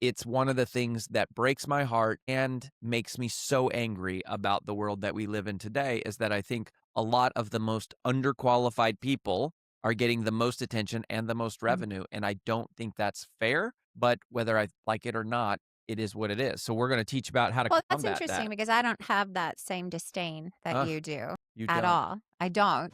It's one of the things that breaks my heart and makes me so angry about the world that we live in today is that I think a lot of the most underqualified people are getting the most attention and the most revenue. And I don't think that's fair, but whether I like it or not, it is what it is. So we're going to teach about how to Well, that's combat interesting that. because I don't have that same disdain that Ugh, you do you at don't. all. I don't.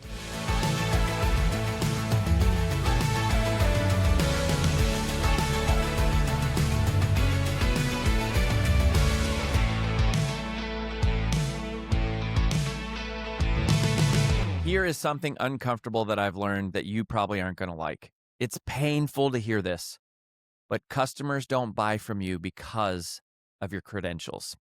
Here is something uncomfortable that I've learned that you probably aren't going to like. It's painful to hear this, but customers don't buy from you because of your credentials.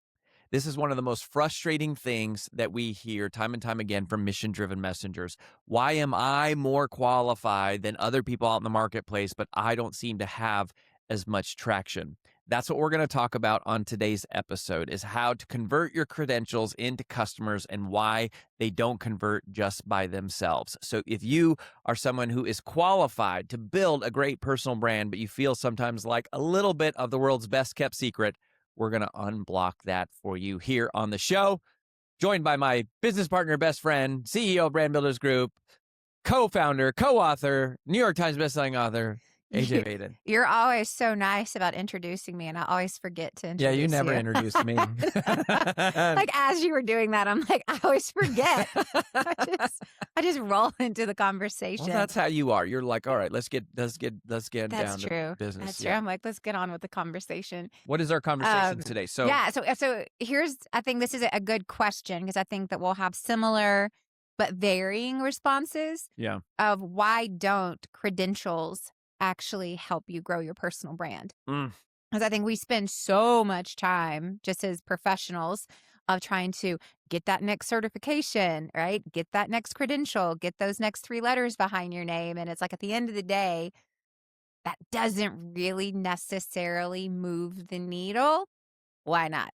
This is one of the most frustrating things that we hear time and time again from mission-driven messengers. Why am I more qualified than other people out in the marketplace, but I don't seem to have as much traction? That's what we're going to talk about on today's episode, is how to convert your credentials into customers and why they don't convert just by themselves. So if you are someone who is qualified to build a great personal brand, but you feel sometimes like a little bit of the world's best kept secret, we're going to unblock that for you here on the show. Joined by my business partner, best friend, CEO of Brand Builders Group, co-founder, co-author, New York Times bestselling author, AJ Vaden. You're always so nice about introducing me, and I always forget to introduce Yeah, you never you. introduced me. Like as you were doing that, I'm like, I always forget. I just roll into the conversation. Well, that's how you are. You're like, all right, let's get That's down true. to business. That's true. I'm like, let's get on with the conversation. What is our conversation today? So yeah, so here's, I think this is a good question because I think that we'll have similar but varying responses. Yeah. Of why don't credentials actually help you grow your personal brand? Because I think we spend so much time just as professionals of trying to get that next certification, right? Get that next credential, get those next 3 letters behind your name. And it's like at the end of the day, that doesn't really necessarily move the needle. Why not?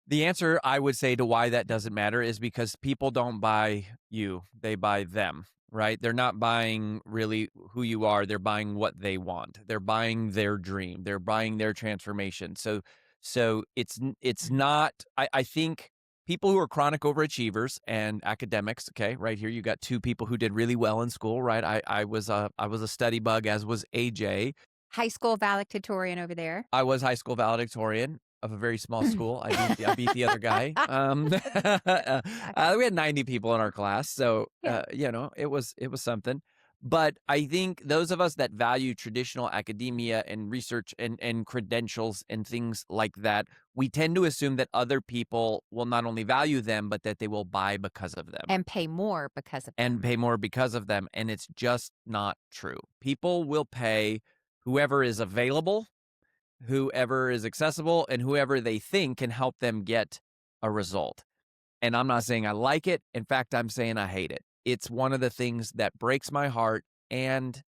The answer, I would say, to why that doesn't matter is because people don't buy you, they buy them, right? They're not buying really who you are. They're buying what they want. They're buying their dream. They're buying their transformation. So it's not, I think people who are chronic overachievers and academics, okay, right here, you got 2 people who did really well in school, right? I was a study bug, as was AJ. High school valedictorian over there. I was high school valedictorian of a very small school. I beat the other guy. We had 90 people in our class, so it was something. But I think those of us that value traditional academia and research and credentials and things like that, we tend to assume that other people will not only value them, but that they will buy because of them. And pay more because of them. And pay more because of them. And it's just not true. People will pay whoever is available, whoever is accessible, and whoever they think can help them get a result. And I'm not saying I like it. In fact, I'm saying I hate it. It's one of the things that breaks my heart and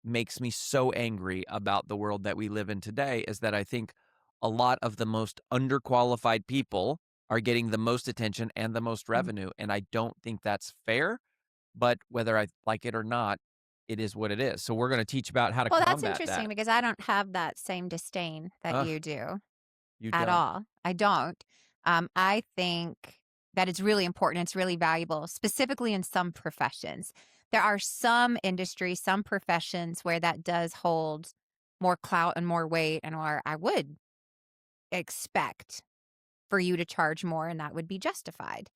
makes me so angry about the world that we live in today is that I think a lot of the most underqualified people are getting the most attention and the most revenue. And I don't think that's fair, but whether I like it or not, it is what it is. So we're going to teach about how to Well, combat that's interesting that. because I don't have that same disdain that Ugh, you do you at don't. all. I don't. I think that it's really important. It's really valuable, specifically in some professions. There are some industries, some professions where that does hold more clout and more weight, and where I would expect for you to charge more, and that would be justified.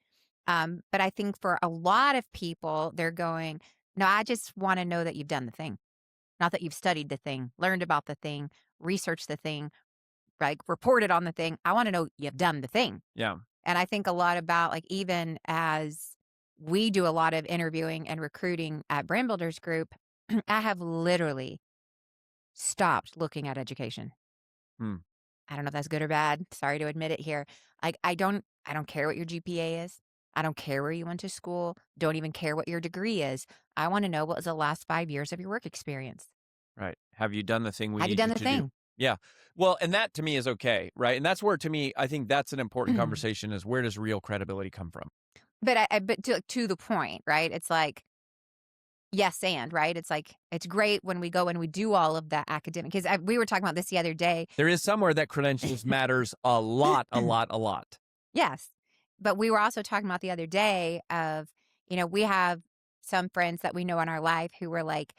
But I think for a lot of people, they're going, no, I just want to know that you've done the thing. Not that you've studied the thing, learned about the thing, researched the thing, like reported on the thing. I want to know you've done the thing. Yeah. And I think a lot about, like, even as we do a lot of interviewing and recruiting at Brand Builders Group, I have literally stopped looking at education. I don't know if that's good or bad. Sorry to admit it here. Like, I don't care what your GPA is. I don't care where you went to school. Don't even care what your degree is. I want to know what was the last 5 years of your work experience. Right. Have you done the thing we Have you need done you the to do? thing? Yeah. Well, and that to me is okay, right? And that's where, to me, I think that's an important conversation is where does real credibility come from? But but to the point, right? It's like yes, and, right? It's like, it's great when we go and we do all of that academic, 'cause we were talking about this the other day. There is somewhere that credentials matters a lot, a lot, a lot. Yes. But we were also talking about the other day of, we have some friends that we know in our life who were like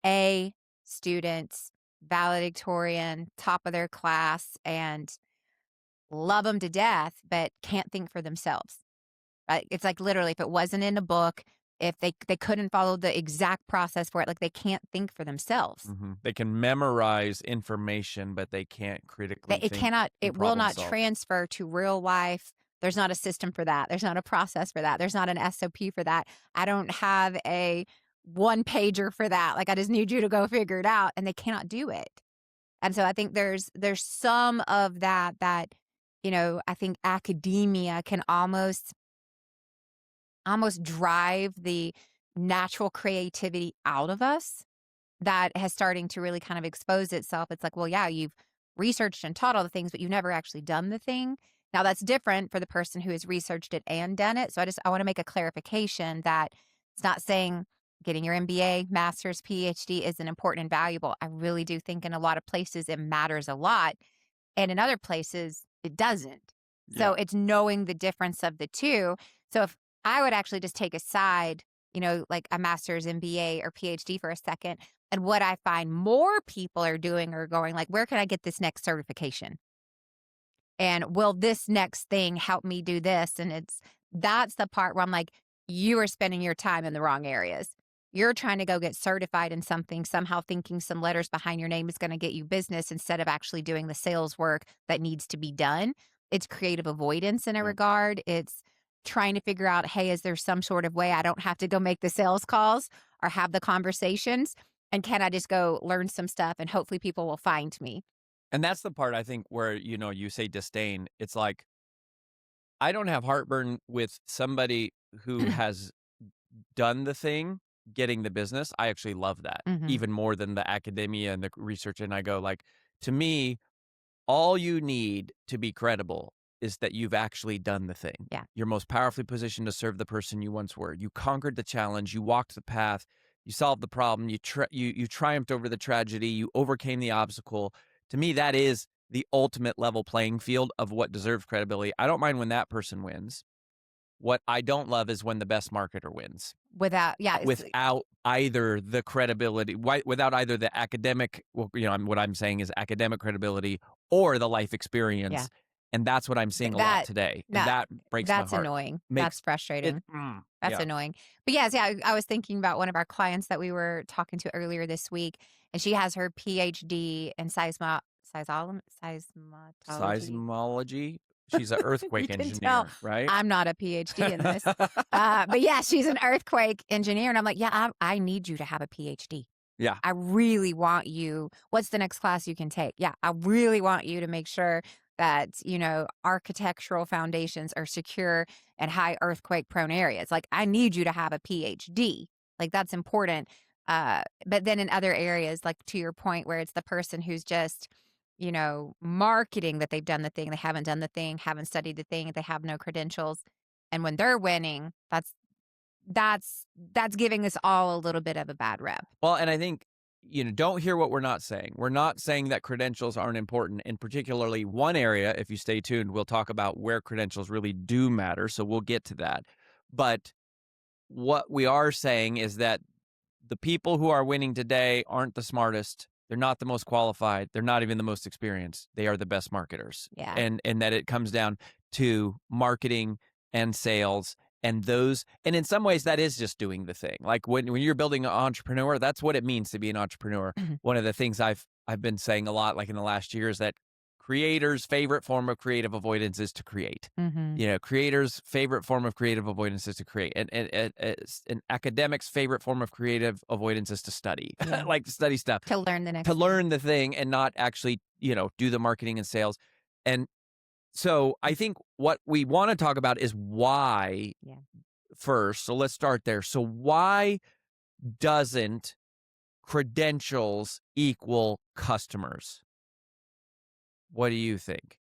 A students, valedictorian, top of their class, and love them to death, but can't think for themselves. Right? It's like literally, if it wasn't in a book, if they couldn't follow the exact process for it, like they can't think for themselves. They can memorize information, but they can't That critically it think cannot, and it will problem not solve. transfer to real life. There's not a system for that. There's not a process for that. There's not an SOP for that. I don't have a one pager for that. Like, I just need you to go figure it out, and they cannot do it. And so I think there's some of that, I think academia can almost drive the natural creativity out of us, that has starting to really kind of expose itself. It's like, well, yeah, you've researched and taught all the things, but you've never actually done the thing. Now that's different for the person who has researched it and done it. So I want to make a clarification that it's not saying getting your MBA, master's, PhD isn't important and valuable. I really do think in a lot of places it matters a lot, and in other places it doesn't. So Yeah. it's knowing the difference of the two. So if I would actually just take a side, like a master's, MBA, or PhD for a second, and what I find more people are doing are going like, where can I get this next certification? And will this next thing help me do this? And that's the part where I'm like, you are spending your time in the wrong areas. You're trying to go get certified in something, somehow thinking some letters behind your name is going to get you business instead of actually doing the sales work that needs to be done. It's creative avoidance in a Yeah. regard. It's trying to figure out, hey, is there some sort of way I don't have to go make the sales calls or have the conversations? And can I just go learn some stuff and hopefully people will find me? And that's the part I think where, you say disdain. It's like, I don't have heartburn with somebody who has done the thing, getting the business. I actually love that Hmm. even more than the academia and the research. And I go like, to me, all you need to be credible is that you've actually done the thing. Yeah. You're most powerfully positioned to serve the person you once were. You conquered the challenge. You walked the path. You solved the problem. You triumphed over the tragedy. You overcame the obstacle. To me, that is the ultimate level playing field of what deserves credibility. I don't mind when that person wins. What I don't love is when the best marketer wins Without, yeah, without either the credibility, without either the academic, well, what I'm saying is academic credibility or the life yeah. experience. And that's what I'm seeing a lot That today. And that that breaks my that's heart. annoying. That's Makes it, frustrating. That's yeah. annoying. But yes, yeah, I was thinking about one of our clients that we were talking to earlier this week, and she has her PhD in seismology. Seismology. She's an You earthquake can tell engineer, right? I'm not a PhD in this. But yeah, she's an earthquake engineer. And I'm like, yeah, I need you to have a PhD. Yeah. I really want you. What's the next class you can take? Yeah, I really want you to make sure that, architectural foundations are secure in high earthquake prone areas. Like, I need you to have a PhD. Like, that's important. But then in other areas, like to your point, where it's the person who's just, marketing that they've done the thing, they haven't done the thing, haven't studied the thing, they have no credentials. And when they're winning, that's giving us all a little bit of a bad rep. Well, and I think, don't hear what we're not saying. We're not saying that credentials aren't important. In particularly one area, if you stay tuned, we'll talk about where credentials really do matter. So we'll get to that. But what we are saying is that the people who are winning today aren't the smartest. They're not the most qualified. They're not even the most experienced. They are the best marketers. Yeah. And that it comes down to marketing and sales and those, and in some ways that is just doing the thing. Like when you're building an entrepreneur, that's what it means to be an entrepreneur. Mhm. One of the things I've been saying a lot, like in the last year, is that creators' favorite form of creative avoidance is to create. Mhm. Creators' favorite form of creative avoidance is to create. And an academic's favorite form of creative avoidance is to study, Yeah. like to study stuff, To learn the to next thing. learn the thing and not actually, do the marketing and sales. And so I think what we want to talk about is why Yeah. first. So let's start there. So why doesn't credentials equal customers? What do you think?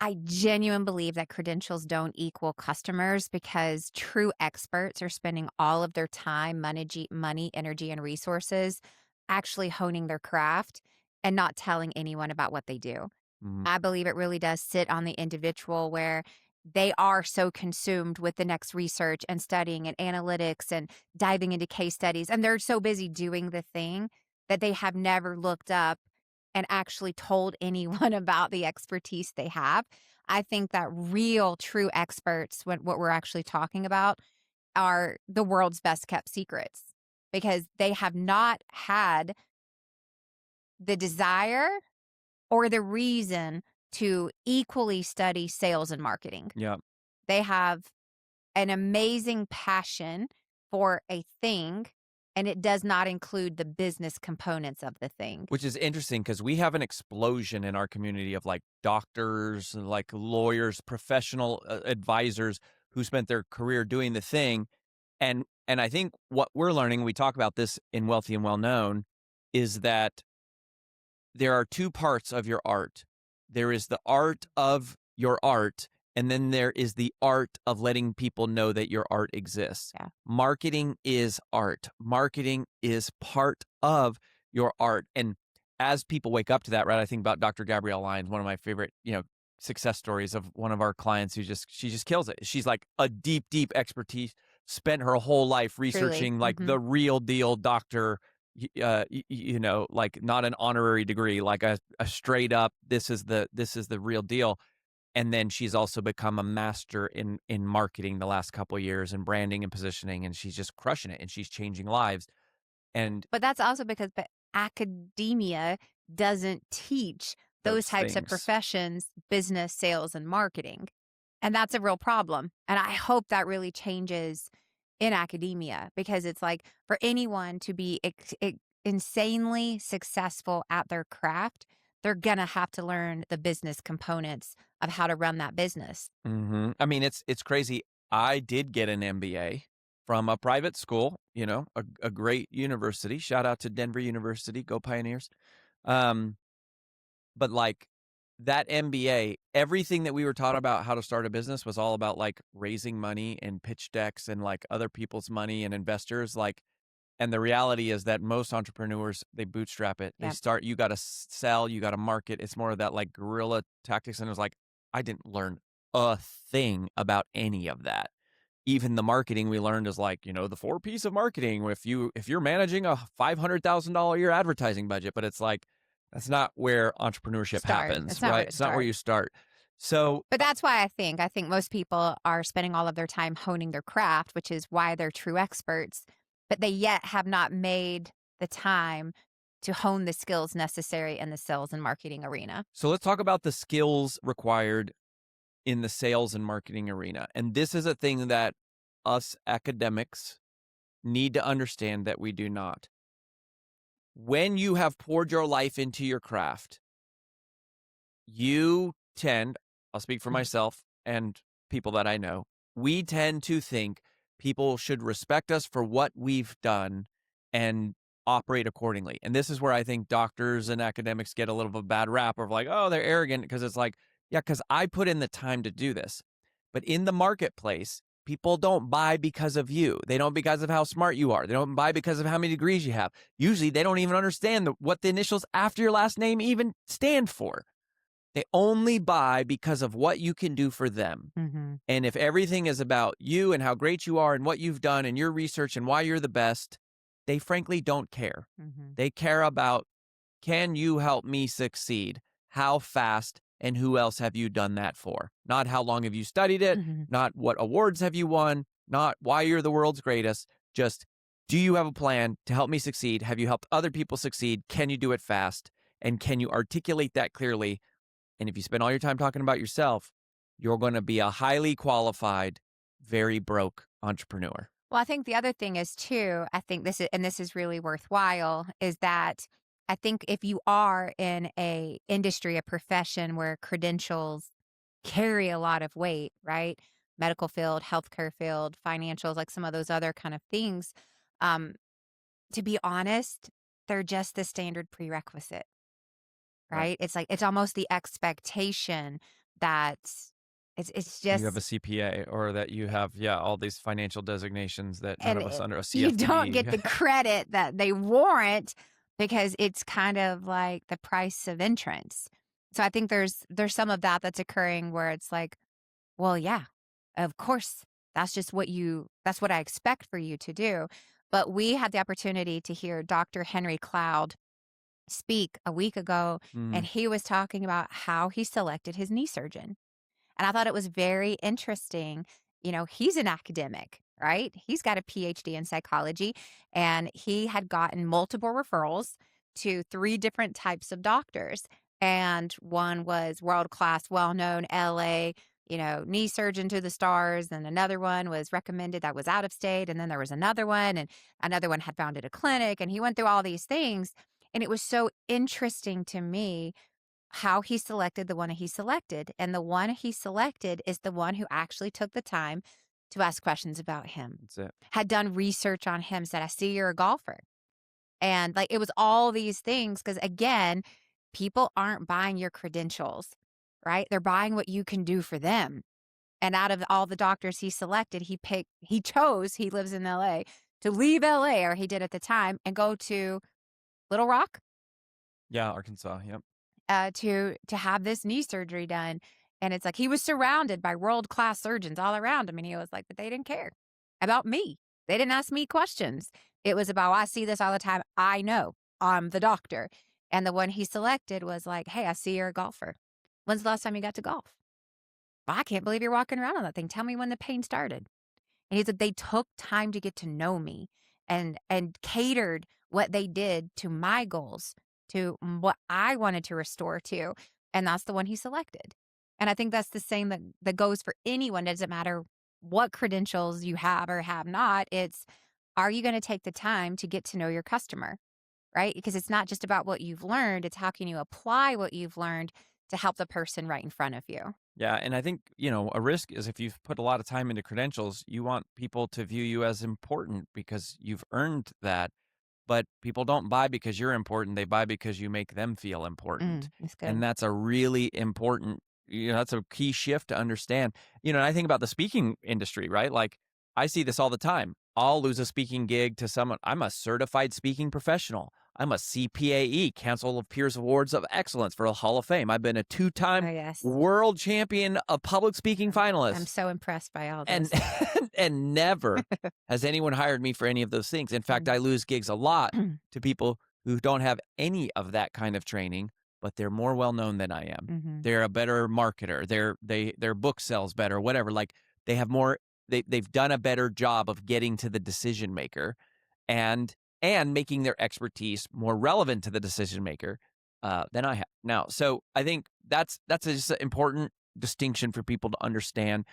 I genuinely believe that credentials don't equal customers because true experts are spending all of their time, money, energy, and resources actually honing their craft and not telling anyone about what they do. Mhm. I believe it really does sit on the individual where they are so consumed with the next research and studying and analytics and diving into case studies. And they're so busy doing the thing that they have never looked up and actually told anyone about the expertise they have. I think that real, true experts, what we're actually talking about, are the world's best kept secrets because they have not had the desire or the reason to equally study sales and marketing. Yeah. They have an amazing passion for a thing, and it does not include the business components of the thing. Which is interesting because we have an explosion in our community of like doctors, like lawyers, professional advisors who spent their career doing the thing. And I think what we're learning, we talk about this in Wealthy and Well Known, is that there are two parts of your art. There is the art of your art, and then there is the art of letting people know that your art exists. Yeah. Marketing is art. Marketing is part of your art. And as people wake up to that, right, I think about Dr. Gabrielle Lyons, one of my favorite, success stories of one of our clients who she just kills it. She's like a deep, deep expertise, spent her whole life Truly. researching like Mhm. the real deal doctor, like not an honorary degree, like a straight up, this is the real deal. And then she's also become a master in marketing the last couple of years and branding and positioning, and she's just crushing it and she's changing lives. And But that's also because academia doesn't teach those those types of things. professions, business, sales, and marketing. And that's a real problem. And I hope that really changes in academia because it's like for anyone to be insanely successful at their craft, they're going to have to learn the business components of how to run that business. I mean, it's crazy. I did get an MBA from a private school, a great university. Shout out to Denver University, go Pioneers. Um, But, like, that MBA, everything that we were taught about how to start a business was all about, like, raising money and pitch decks and, like, other people's money and investors, like, and the reality is that most entrepreneurs, they bootstrap it. They Yep. start, you gotta sell, you gotta market. It's more of that, like, guerrilla tactics, and it was like, I didn't learn a thing about any of that. Even the marketing we learned is like, the 4 Ps of marketing if you're managing a $500,000 a year advertising budget, but it's like, that's not where entrepreneurship Start. happens, It's not where right? it It's not where you starts. start. So, But that's why I think most people are spending all of their time honing their craft, which is why they're true experts, but they yet have not made the time to hone the skills necessary in the sales and marketing arena. so let's talk about the skills required in the sales and marketing arena. And this is a thing that us academics need to understand that we do not. When you have poured your life into your craft, you tend, I'll speak for Mhm. myself and people that I know, we tend to think people should respect us for what we've done and operate accordingly. And this is where I think doctors and academics get a little of a bad rap of like, oh, they're arrogant because it's like, yeah, because I put in the time to do this. But in the marketplace, people don't buy because of you. They don't because of how smart you are. They don't buy because of how many degrees you have. Usually, they don't even understand what the initials after your last name even stand for. They only buy because of what you can do for them. Mhm. And if everything is about you and how great you are and what you've done and your research and why you're the best, they frankly don't care. Mhm. They care about, can you help me succeed? How fast and who else have you done that for? Not how long have you studied it, Mhm. not what awards have you won, not why you're the world's greatest, just, do you have a plan to help me succeed? Have you helped other people succeed? Can you do it fast? And can you articulate that clearly? And if you spend all your time talking about yourself, you're going to be a highly qualified, very broke entrepreneur. Well, I think the other thing is too, I think this is really worthwhile, is that I think if you are in a industry, a profession where credentials carry a lot of weight, right? Medical field, healthcare field, financials, like some of those other kind of things. Um, to be honest, they're just the standard prerequisite, Right. right? It's like it's almost the expectation that it's You have a just CPA or that you have, all these financial designations that none and of us under a you don't CFP. get the credit that they warrant because it's kind of like the price of entrance. So I think there's some of that that's occurring where it's like, well, yeah, of course, that's what I expect for you to do. But we had the opportunity to hear Dr. Henry Cloud speak a week ago, and Mm, he was talking about how he selected his knee surgeon. And I thought it was very interesting. You know, he's an academic, right? He's got a PhD in psychology, and he had gotten multiple referrals to three different types of doctors. And one was world class, well known LA, knee surgeon to the stars. And another one was recommended that was out of state. And then there was another one, and another one had founded a clinic. And he went through all these things. And it was so interesting to me how he selected the one he selected. And the one he selected is the one who actually took the time to ask questions about him, that's it. had done research on him, said, I see you're a golfer. And like it was all these things. Cause again, people aren't buying your credentials, right? They're buying what you can do for them. And out of all the doctors he selected, he lives in LA, to leave LA, or he did at the time, and go to Little Rock Yeah, Arkansas, yep. to have this knee surgery done. And it's like he was surrounded by world class surgeons all around him, and he was like, but they didn't care about me. They didn't ask me questions. It was about, I see this all the time. I know I'm the doctor. And the one he selected was like, hey, I see you're a golfer. When's the last time you got to golf? Well, I can't believe you're walking around on that thing. Tell me when the pain started. And he said they took time to get to know me and catered what they did to my goals, to what I wanted to restore to. And that's the one he selected. And I think that's the same that goes for anyone. It doesn't matter what credentials you have or have not. It's, are you going to take the time to get to know your customer? Right? Because it's not just about what you've learned, it's how can you apply what you've learned to help the person right in front of you. Yeah, and I think, a risk is if you've put a lot of time into credentials, you want people to view you as important because you've earned that. But people don't buy because you're important. They buy because you make them feel important. That's And good. that's a really important, that's a key shift to understand. And I think about the speaking industry, right? Like I see this all the time. I'll lose a speaking gig to someone. I'm a certified speaking professional. I'm a CPAE, Council of Peers Awards of Excellence for a Hall of Fame. I've been a Oh, two-time yes. world champion of public speaking I'm finalist. so impressed by all And this. and never has anyone hired me for any of those things. In fact, Mm. I lose gigs a lot to people who don't have any of that kind of training, but they're more well known than I am. Mhm. They're a better marketer. Their book sells better, whatever. Like they have more they've done a better job of getting to the decision maker and making their expertise more relevant to the decision maker than I have. Now, so I think that's just an important distinction for people to understand.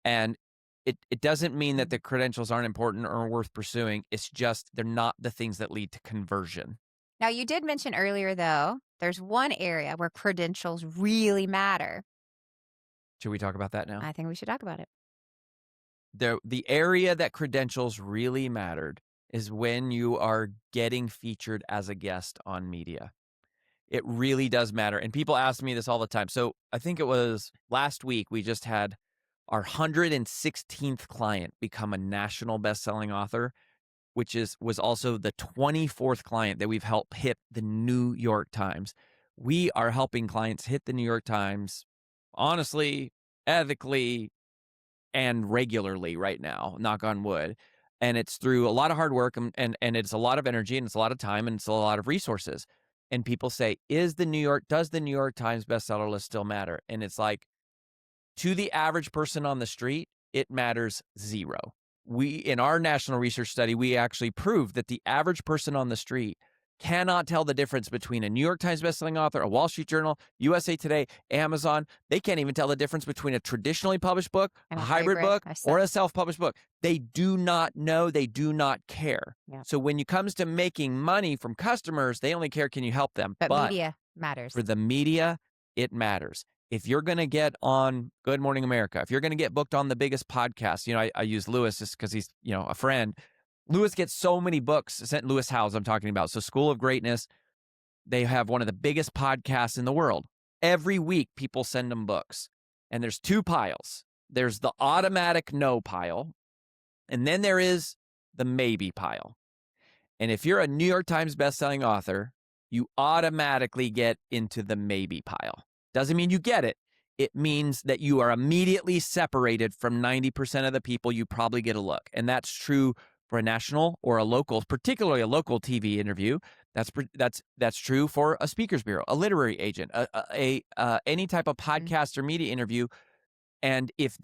And it doesn't mean that Mm. the credentials aren't important or worth pursuing. It's just they're not the things that lead to conversion. Now, you did mention earlier, though, there's one area where credentials really matter. Should we talk about that now? I think we should talk about it. The area that credentials really mattered is when you are getting featured as a guest on media. It really does matter. And people ask me this all the time. So I think it was last week we just had our 116th client become a national best-selling author, which was also the 24th client that we've helped hit the New York Times. We are helping clients hit the New York Times honestly, ethically, and regularly right now, knock on wood. And it's through a lot of hard work and it's a lot of energy and it's a lot of time and it's a lot of resources. And people say, does the New York Times bestseller list still matter? And it's like, to the average person on the street, it matters zero. In our national research study, we actually proved that the average person on the street cannot tell the difference between a New York Times bestselling author, a Wall Street Journal, USA Today, Amazon. They can't even tell the difference between a traditionally published book, And a a hybrid hybrid, book, I or said, a self-published book. They do not know. They do not care. yeah. So when it comes to making money from customers, they only care, can you help them? But But media matters. for the media, it matters. If you're going to get on Good Morning America, if you're going to get booked on the biggest podcast, I use Lewis just because he's, a friend. Lewis gets so many books, Lewis Howes I'm talking about. So School of Greatness, they have one of the biggest podcasts in the world. Every week, people send them books. And there's two piles. There's the automatic no pile, and then there is the maybe pile. And if you're a New York Times bestselling author, you automatically get into the maybe pile. Doesn't mean you get it. It means that you are immediately separated from 90% of the people you probably get a look. And that's true for a national or a local, particularly a local TV interview. That's true for a speakers bureau, a literary agent, any type of podcast or media interview. And if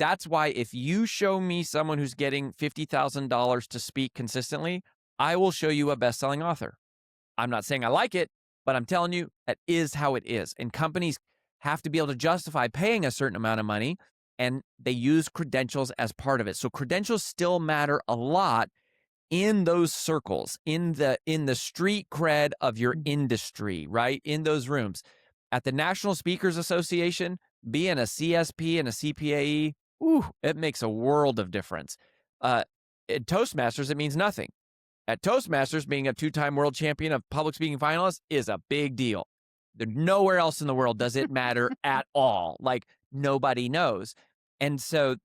you show me someone who's getting $50,000 to speak consistently, I will show you a best-selling author. I'm not saying I like it, but I'm telling you that is how it is. And companies have to be able to justify paying a certain amount of money, and they use credentials as part of it. So credentials still matter a lot in those circles, in the street cred of your industry, right? In those rooms. At the National Speakers Association, being a CSP and a CPAE, it makes a world of difference. At Toastmasters, it means nothing. At Toastmasters, being a 2-time world champion of public speaking finalist is a big deal. There's nowhere else in the world does it matter at all. Like, nobody knows. And so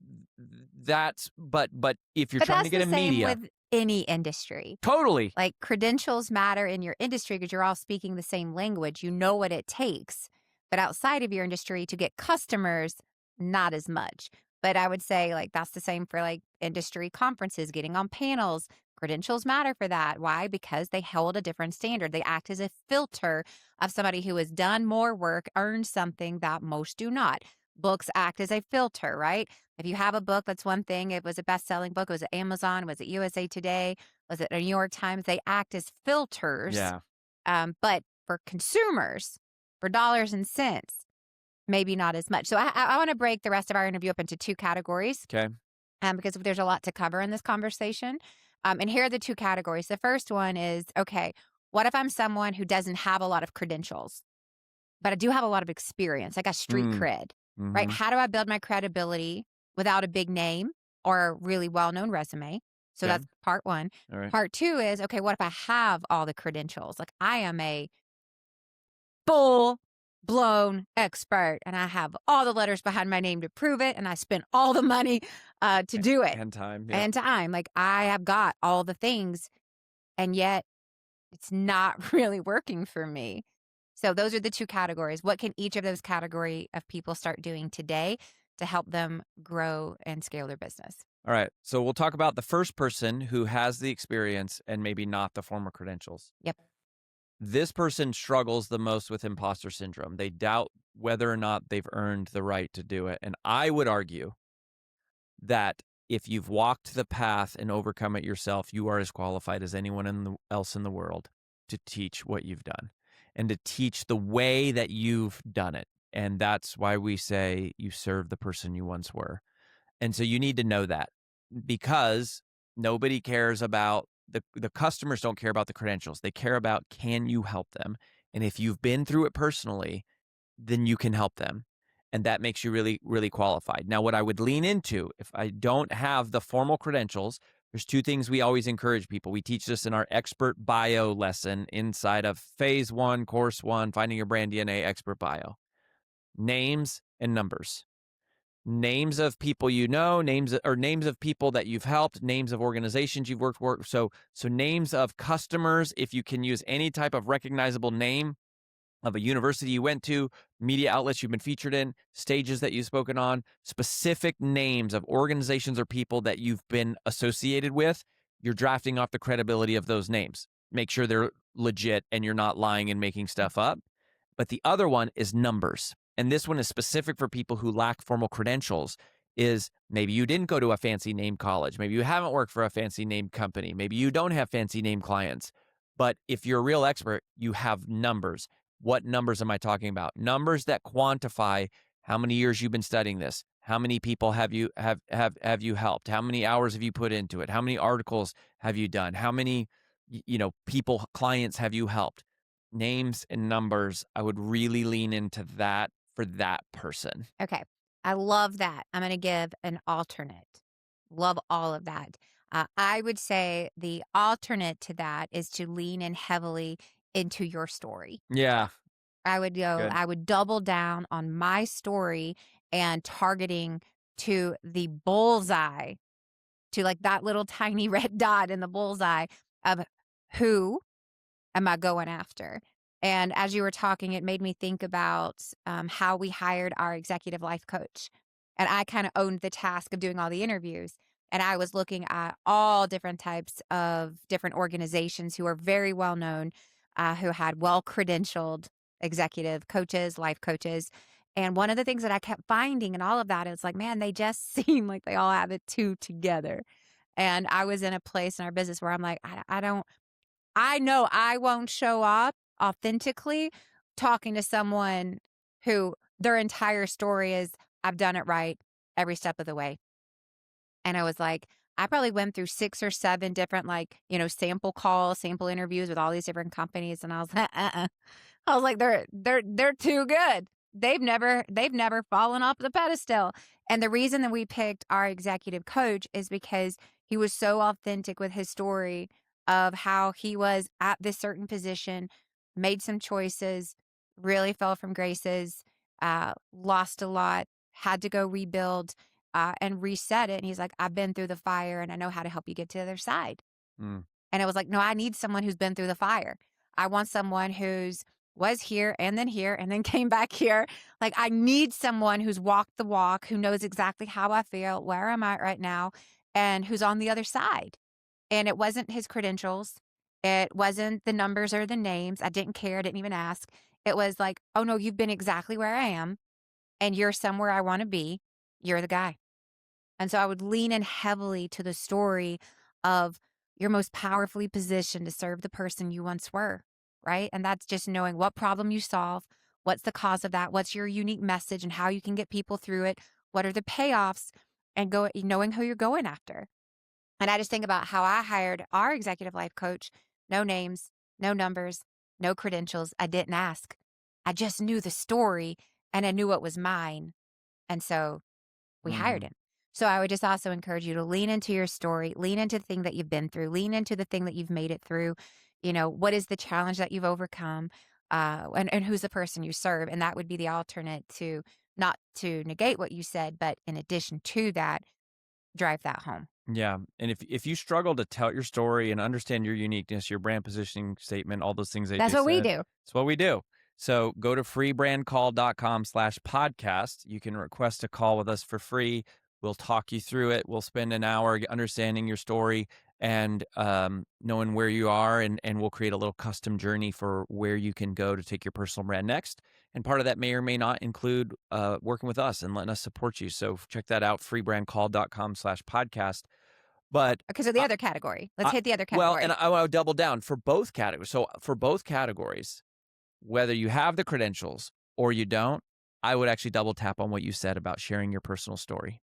but if you're But trying that's to get the in same media, with any industry. totally. Like, credentials matter in your industry because you're all speaking the same language. You know what it takes. But outside of your industry to get customers, not as much. But I would say, like, that's the same for like industry conferences, getting on panels. Credentials matter for that. Why? Because they hold a different standard. They act as a filter of somebody who has done more work, earned something that most do not. Books act as a filter, right? If you have a book, that's one thing. It was a best-selling book. It was at Amazon. Was it USA Today? Was it a New York Times? They act as filters. Yeah. But for consumers, for dollars and cents, maybe not as much. So I want to break the rest of our interview up into two categories Okay. because there's a lot to cover in this conversation. And here are the two categories. The first one is, okay, what if I'm someone who doesn't have a lot of credentials, but I do have a lot of experience? I got street cred, right? Mm-hmm. How do I build my credibility without a big name or a really well-known resume? So Okay. that's part one. All right. Part two is, okay, what if I have all the credentials? Like, I am a full-blown expert and I have all the letters behind my name to prove it, and I spent all the money to do it And time. Yeah. and time. Like, I have got all the things, and yet it's not really working for me. So those are the two categories. What can each of those category of people start doing today to help them grow and scale their business? All right. So we'll talk about the first person who has the experience and maybe not the former credentials. Yep. This person struggles the most with imposter syndrome. They doubt whether or not they've earned the right to do it. And I would argue that if you've walked the path and overcome it yourself, you are as qualified as anyone else in the world to teach what you've done and to teach the way that you've done it. And that's why we say you serve the person you once were. And so you need to know that, because nobody cares about the customers don't care about the credentials. They care about, can you help them? And if you've been through it personally, then you can help them. And that makes you really, really qualified. Now, what I would lean into, if I don't have the formal credentials, there's two things we always encourage people. We teach this in our expert bio lesson inside of phase 1, course 1, finding your brand DNA expert bio. Names and numbers. Names of people you know, names of people that you've helped, names of organizations you've worked for. So names of customers, if you can use any type of recognizable name of a university you went to, media outlets you've been featured in, stages that you've spoken on, specific names of organizations or people that you've been associated with. You're drafting off the credibility of those names. Make sure they're legit and you're not lying and making stuff up. But the other one is numbers. And this one is specific for people who lack formal credentials. Is maybe you didn't go to a fancy name college. Maybe you haven't worked for a fancy name company. Maybe you don't have fancy name clients. But if you're a real expert, you have numbers. What numbers am I talking about? Numbers that quantify how many years you've been studying this. How many people have you helped? How many hours have you put into it? How many articles have you done? How many people, clients have you helped? Names and numbers, I would really lean into that for that person. Okay. I love that. I'm going to give an alternate. Love all of that. I would say the alternate to that is to lean in heavily into your story. Yeah. I would Good. double down on my story and targeting to the bullseye, to like that little tiny red dot in the bullseye of who am I going after? And as you were talking, it made me think about how we hired our executive life coach. And I kind of owned the task of doing all the interviews. And I was looking at all different types of different organizations who are very well known, who had well credentialed executive coaches, life coaches. And one of the things that I kept finding in all of that is like, man, they just seem like they all have it two together. And I was in a place in our business where I'm like, I don't, I know I won't show up authentically talking to someone who their entire story is, I've done it right every step of the way. And I was like, I probably went through 6 or 7 different, like, sample calls, sample interviews with all these different companies. And I was like, I was like, they're too good. They've never fallen off the pedestal. And the reason that we picked our executive coach is because he was so authentic with his story of how he was at this certain position, made some choices, really fell from graces, lost a lot, had to go rebuild, and reset it. And he's like, I've been through the fire and I know how to help you get to the other side. Mm. And it was like, no, I need someone who's been through the fire. I want someone who's was here and then came back here. Like, I need someone who's walked the walk, who knows exactly how I feel, where I'm at right now, and who's on the other side. And it wasn't his credentials. It wasn't the numbers or the names. I didn't care. I didn't even ask. It was like, oh no, you've been exactly where I am and you're somewhere I want to be. You're the guy. And so I would lean in heavily to the story of you're most powerfully positioned to serve the person you once were, right? And that's just knowing what problem you solve, what's the cause of that, what's your unique message and how you can get people through it, what are the payoffs, and knowing who you're going after. And I just think about how I hired our executive life coach. No names, no numbers, no credentials. I didn't ask. I just knew the story and I knew what was mine. And so we hired Mhm. him. So I would just also encourage you to lean into your story, lean into the thing that you've been through, lean into the thing that you've made it through. What is the challenge that you've overcome? And who's the person you serve? And that would be the alternate to not to negate what you said, but in addition to that, drive that home. Yeah, and if you struggle to tell your story and understand your uniqueness, your brand positioning statement, all those things That's AJ what we said, do. it's what we do. So go to freebrandcall.com/podcast. You can request a call with us for free. We'll talk you through it. We'll spend an hour understanding your story and knowing where you are, and we'll create a little custom journey for where you can go to take your personal brand next. And part of that may or may not include working with us and letting us support you. So check that out, freebrandcall.com/podcast. But Because of the other category. Let's I hit the other well, and category. I wanna double down for both categories. So, for both categories, whether you have the credentials or you don't, I would actually double tap on what you said about sharing your personal story.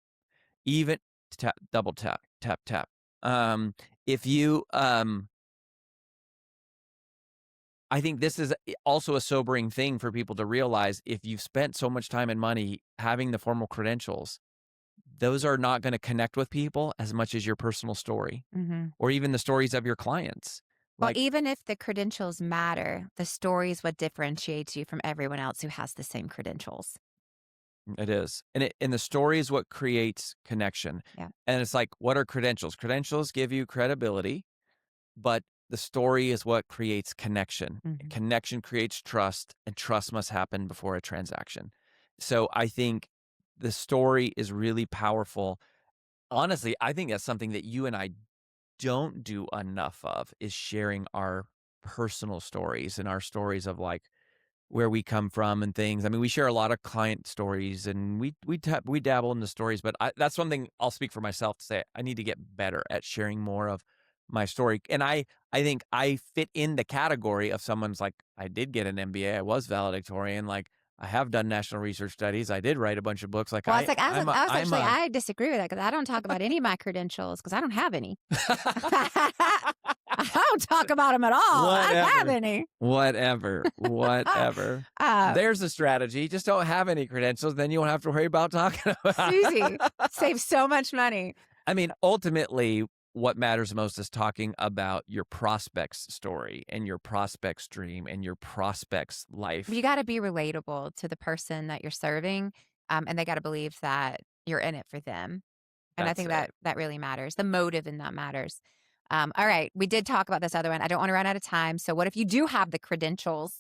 Even tap double tap, tap, tap. If you, I think this is also a sobering thing for people to realize if you've spent so much time and money having the formal credentials, those are not gonna connect with people as much as your personal story Mhm. or even the stories of your clients. Well, Like even if the credentials matter, the story is what differentiates you from everyone else who has the same credentials. it is. And the story is what creates connection. Yeah. And it's like, what are credentials? Credentials give you credibility, but the story is what creates connection. Mhm. Connection creates trust, and trust must happen before a transaction. So I think the story is really powerful. Honestly, I think that's something that you and I don't do enough of is sharing our personal stories and our stories of like where we come from and things. I mean, we share a lot of client stories and we dabble in the stories, but that's something I'll speak for myself to say I need to get better at sharing more of my story. And I think I fit in the category of someone's like, I did get an MBA, I was valedictorian, like I have done national research studies, I did write a bunch of books. Like Well, it's like I was I'm actually a I disagree with that because I don't talk about any of my credentials because I don't have any. I don't talk about them at all. I don't have whatever. any. Whatever. uh, There's a strategy. Just don't have any credentials, then you won't have to worry about talking about Susie saves so much money. I mean, ultimately, what matters most is talking about your prospect's story and your prospect's dream and your prospect's life. You got to be relatable to the person that you're serving. And they got to believe that you're in it for them. And I That's think it. that really matters. The motive in that matters. All right, we did talk about this other one. I don't want to run out of time. So what if you do have the credentials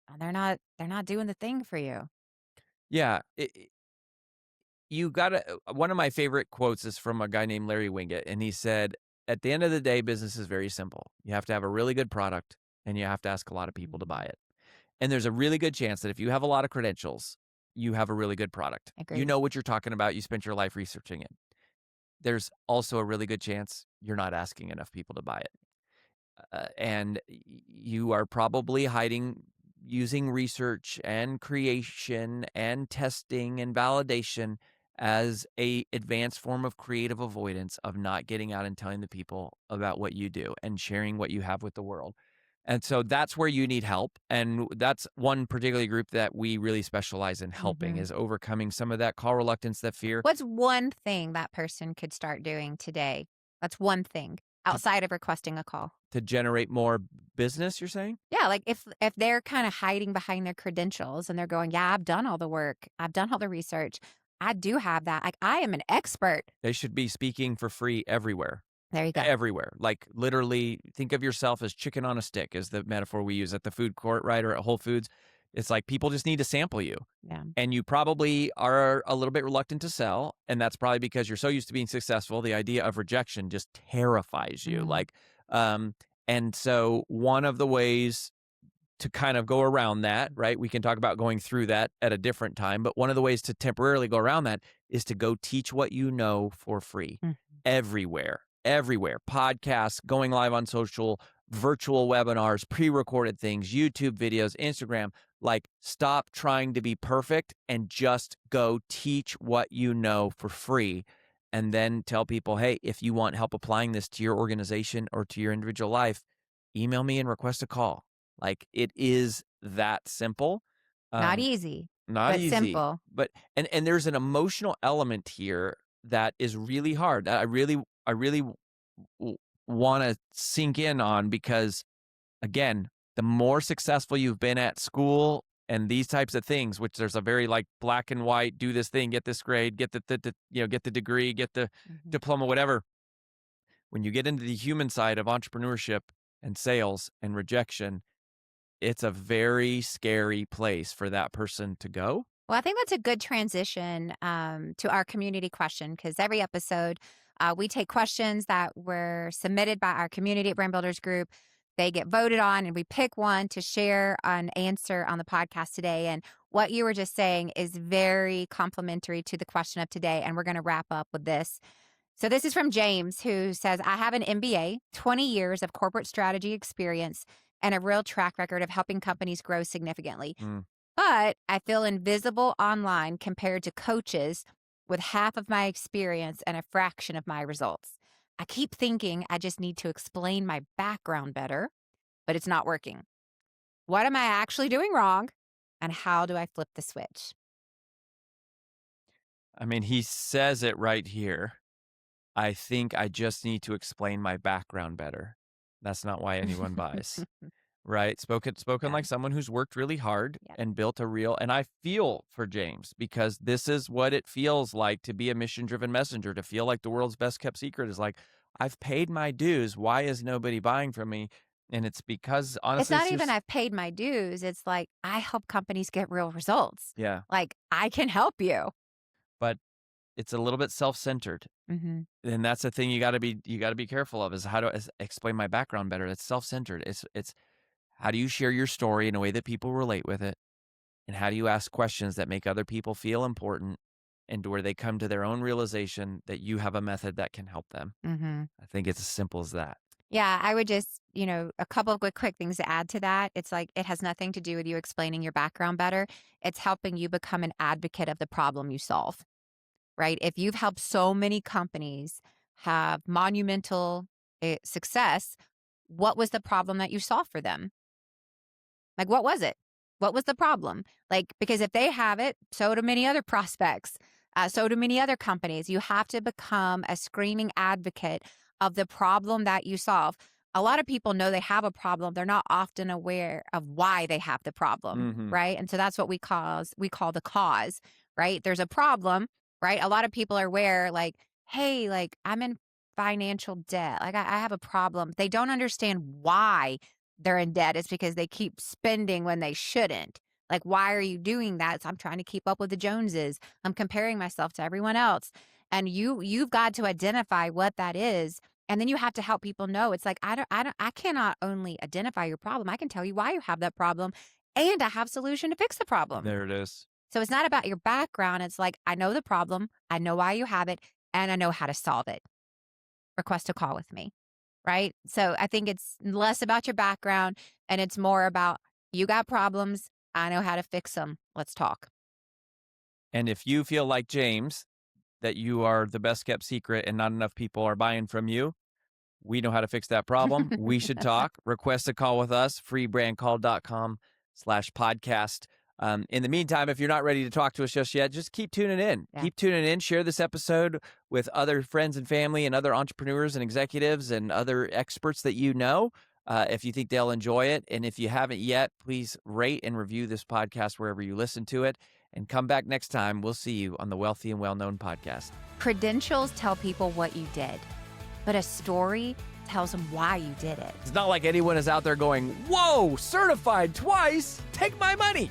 and they're not doing the thing for you? Yeah, you gotta one of my favorite quotes is from a guy named Larry Winget, and he said, "At the end of the day, business is very simple. You have to have a really good product, and you have to ask a lot of people to buy Mhm. it. And there's a really good chance that if you have a lot of credentials, you have a really good product. You Agreed. know what you're talking about, you spent your life researching it. There's also a really good chance you're not asking enough people to buy it. And you are probably hiding using research and creation and testing and validation as a advanced form of creative avoidance of not getting out and telling the people about what you do and sharing what you have with the world. And so that's where you need help. And that's one particular group that we really specialize in helping Mhm. is overcoming some of that call reluctance, that fear What's one thing that person could start doing today? That's one thing to, outside of requesting a call. to generate more business, you're saying? Yeah, like if they're kind of hiding behind their credentials and they're going, "Yeah, I've done all the work. I've done all the research. I do have that. Like I am an expert." They should be speaking for free everywhere. There you go. Everywhere. Like, literally, think of yourself as chicken on a stick is the metaphor we use at the food court, right, or at Whole Foods. It's like people just need to sample you, Yeah. and you probably are a little bit reluctant to sell, and that's probably because you're so used to being successful, the idea of rejection just terrifies you, Mm, like, and so one of the ways to kind of go around that, right? We can talk about going through that at a different time, but one of the ways to temporarily go around that is to go teach what you know for free mm. everywhere, everywhere. Podcasts, going live on social, virtual webinars, pre recorded things, YouTube videos, Instagram. Like, stop trying to be perfect and just go teach what you know for free. And then tell people, hey, if you want help applying this to your organization or to your individual life, email me and request a call. Like, it is that simple. Not Um, easy, not but easy, simple. but and there's an emotional element here that is really hard. That I really wanna sink in on because, again, the more successful you've been at school and these types of things, which there's a very, like, black and white, do this thing, get this grade, get get the degree, get the Mhm. diploma, whatever. When you get into the human side of entrepreneurship and sales and rejection, it's a very scary place for that person to go. Well, I think that's a good transition to our community question because every episode we take questions that were submitted by our community at Brand Builders Group. They get voted on, and we pick one to share an answer on the podcast today. And what you were just saying is very complimentary to the question of today. And we're going to wrap up with this. So, this is from James, who says, I have an MBA, 20 years of corporate strategy experience, and a real track record of helping companies grow significantly. Mm. But I feel invisible online compared to coaches with half of my experience and a fraction of my results. I keep thinking I just need to explain my background better, but it's not working. What am I actually doing wrong? And how do I flip the switch? I mean, he says it right here. I think I just need to explain my background better. That's not why anyone buys. Right? Spoken Yeah. like someone who's worked really hard Yeah. and built a real and I feel for James because this is what it feels like to be a mission-driven messenger, to feel like the world's best kept secret is like, I've paid my dues. Why is nobody buying from me? And it's because It's honestly, not it's even just I've paid my dues. It's like I help companies get real results. yeah. Like I can help you. But it's a little bit self-centered. Hmm. And that's the thing you gotta be careful of is how to explain my background better. It's self-centered. It's how do you share your story in a way that people relate with it? And how do you ask questions that make other people feel important and to where they come to their own realization that you have a method that can help them? Hmm. I think it's as simple as that. Yeah, I would just, a couple of quick things to add to that. It's like it has nothing to do with you explaining your background better. It's helping you become an advocate of the problem you solve, right? If you've helped so many companies have monumental success, what was the problem that you solved for them? Like, what was it? What was the problem? Like, because if they have it, so do many other prospects, so do many other companies. You have to become a screaming advocate of the problem that you solve. a lot of people know they have a problem. They're not often aware of why they have the problem, Mhm. right? And so that's what we call the cause, right? There's a problem, right? A lot of people are aware, like, hey, like I'm in financial debt. Like I have a problem. They don't understand why they're in debt. It's because they keep spending when they shouldn't. Like, why are you doing that? So I'm trying to keep up with the Joneses. I'm comparing myself to everyone else. And you've got to identify what that is. And then you have to help people know. It's like, I cannot only identify your problem. I can tell you why you have that problem. And I have a solution to fix the problem. There it is. So it's not about your background. It's like, I know the problem. I know why you have it. And I know how to solve it. Request a call with me. Right. So I think it's less about your background and it's more about you got problems. I know how to fix them. Let's talk. And if you feel like James, that you are the best kept secret and not enough people are buying from you, we know how to fix that problem. We should talk. Request a call with us, freebrandcall.com/podcast. In the meantime, if you're not ready to talk to us just yet, just keep tuning in. Yeah. Keep tuning in. Share this episode with other friends and family and other entrepreneurs and executives and other experts that you know if you think they'll enjoy it. And if you haven't yet, please rate and review this podcast wherever you listen to it. And come back next time. We'll see you on the Wealthy and Well-Known podcast. Credentials tell people what you did, but a story tells them why you did it. It's not like anyone is out there going, whoa, certified twice, take my money.